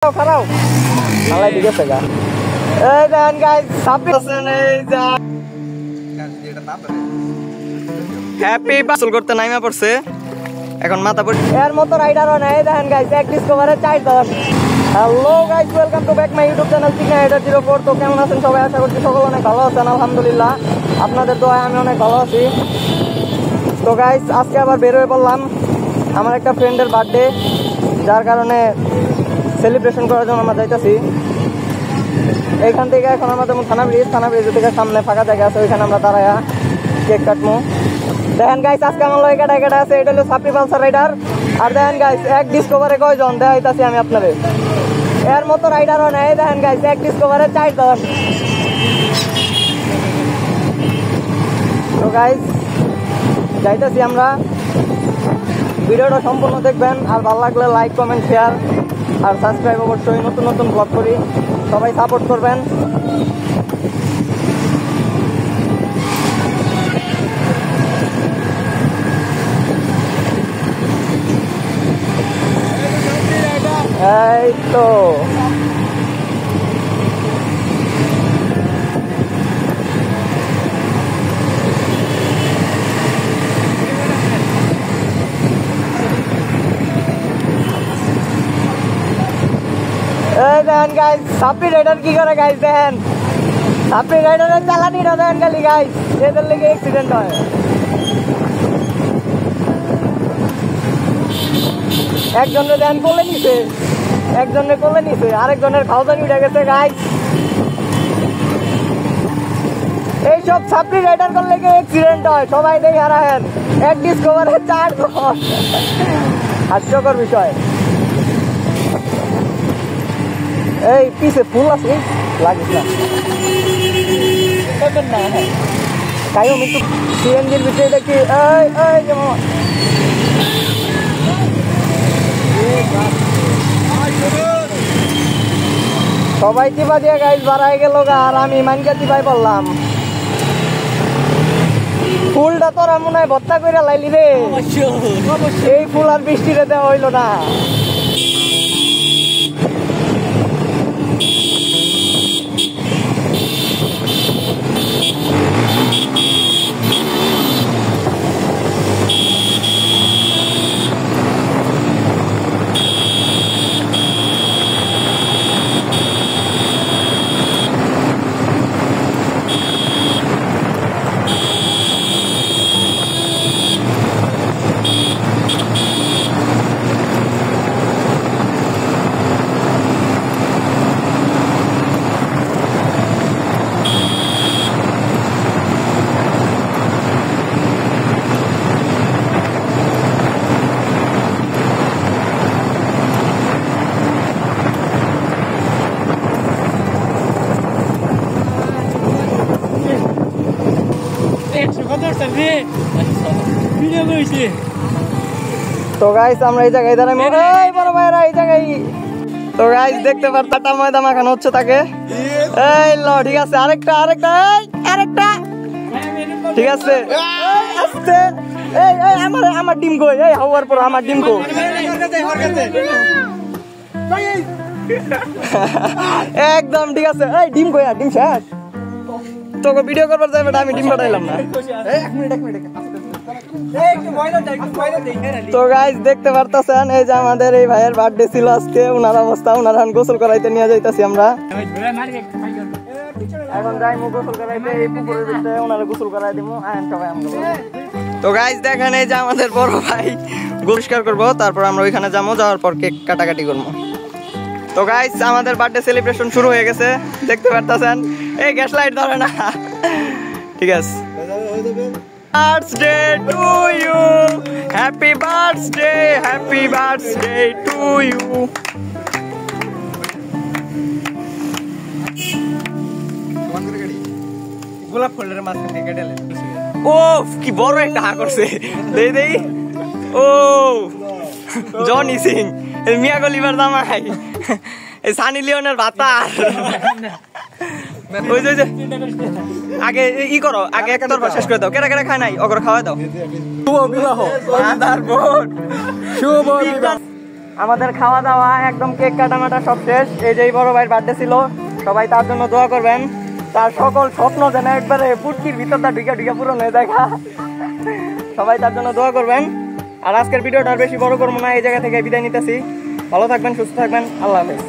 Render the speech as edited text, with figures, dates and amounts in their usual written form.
খারাপ আলাই ঠিক আছে গা এই দেন গাইস সাপি আছেন এই যা হ্যাপি পাসল করতে নাইমা পড়ছে এখন মাথা পড়ে এর মত রাইডারও নাই দেখেন গাইস এক ডিসকভারে 4 hello guys welcome to back my YouTube channel Signa0804 তো কেমন আছেন সবাই আশা করছি সকলে অনেক ভালো আছেন আলহামদুলিল্লাহ আপনাদের দোয়ায় আমি অনেক ভালো আছি তো গাইস আজকে আবার বের হয়ে পড়লাম আমার একটা ফ্রেন্ডের বার্থডে যার কারণে সেলিব্রেশন করার জন্য আমরা যাইতাছি এইখান থেকে এখন আমাদের থানা ব্রিজ থেকে সামনে ফাঁকা জায়গা আছে ওইখানে আমরা দাঁড়ায়া কেক কাটবো দেখেন গাইস আজকে আমার লয় কেটা আছে এটা হলো সাপড়ি পালসার রাইডার আর দেখেন গাইস এক ডিসকভারে কয়জন দেখাইতাছি আমি আপনাদের এর মতো রাইডারও নেই দেখেন গাইস এক ডিসকভারে 4 তো গাইস যাইতাছি আমরা ভিডিওটা সম্পূর্ণ দেখবেন আর ভালো লাগলে লাইক কমেন্ট শেয়ার আর সাবস্ক্রাইব অবশ্যই নতুন নতুন ব্লগ করি সবাই সাপোর্ট করবেন এই তো দেখেন গাইস সাপড়ি রাইডার কি করে গাইস দেখেন সাপড়ি রাইডারের চালানি না দেখেন খালি গাইস এদের লেগে অ্যাক্সিডেন্ট হয় একজনের দেন কোলে নিছে আরেকজনের খাওয়াদানি উঠে গেছে গাইস এইসব সাপড়ি রাইডার করলে অ্যাক্সিডেন্ট হয় সবাই দেখে হারাহেন এক ডিসকভারে 4 হাস্যকর বিষয় এই পিছে ফুল আছে লাগিস না তাই আমি একটু সিএনজির ভিতরে দেখি এই যেমন সবাই চিপা দিয়ে গাইজ বাড়াই গেল আর আমি মানকা চিপাই বললাম ফুলটা তোরা মনে হয় ভত্তা করে লাইলি রে এই ফুল আর বৃষ্টিতে দেওয়া হইল না তো গাইস আমরা এই জায়গায় দাঁড়াই বড় ভাইরা এই জায়গায় তো গাইস দেখতে পারতাম ময়দা মাখানো হচ্ছে তাকে এই ল ঠিক আছে আরেকটা ঠিক আছে আস্তে এই আমার ডিম কই এই হওয়ার পর আমার ডিম কই একদম ঠিক আছে এই ডিম কই আর ডিম শেষ তোকে ভিডিও করবার যাবে আমি ডিম পাঠাইলাম না এক মিনিট তো গাইস দেখতে পারতেছেন এই যে আমাদের এই ভাইয়ের বার্থডে ছিল আজকে ওনার অবস্থা ওনার গোসল করাইতে নিয়ে যাইতাছি আমরা এখন যাই গোসল করাইতে এই পুকুরের ভিতরে ওনারা গোসল করাই দিব সবাই আমরা তো গাইস দেখেন এই যে আমাদের বড় ভাই পরিষ্কার করবো তারপর আমরা ওইখানে যাবো যাওয়ার পর কেক কাটাকাটি করবো তো গাইস আমাদের বার্থডে সেলিব্রেশন শুরু হয়ে গেছে দেখতে পারতেছেন এই গ্যাস লাইট ধরে না ঠিক আছে birthday to you happy birthday to you গোলাপ ফুলের মাছ থেকে কেটেলে ও কি বড় একটা হা করছে দেই ও জনি সিং এই মিয়া গলিবার জামাই এই সানি লিওনের ভাতা ওই যে আগে ই করো আগে একটা তরফা শেষ করে দাও কেরা কেরা খায় নাই ওগর খাওয়া দাও শুভ বিবাহ আদার বোন শুভ বিবাহ আমাদের খাওয়া দাওয়া একদম কেক কাটামাটা সব শেষ। এই যে বড় ভাইয়ের বার্থডে ছিল, সবাই তার জন্য দোয়া করবেন। তার সকল স্বপ্ন যেন একবারে পুটকির ভিতরটা ঢুকে ঢুকে পূরণ হয়ে দেখা। সবাই তার জন্য দোয়া করবেন। আর আজকের ভিডিওটা আর বেশি বড় করবো না, এই জায়গা থেকে বিদায় নিতেছি। ভালো থাকবেন, সুস্থ থাকবেন, আল্লাহ হাফেজ।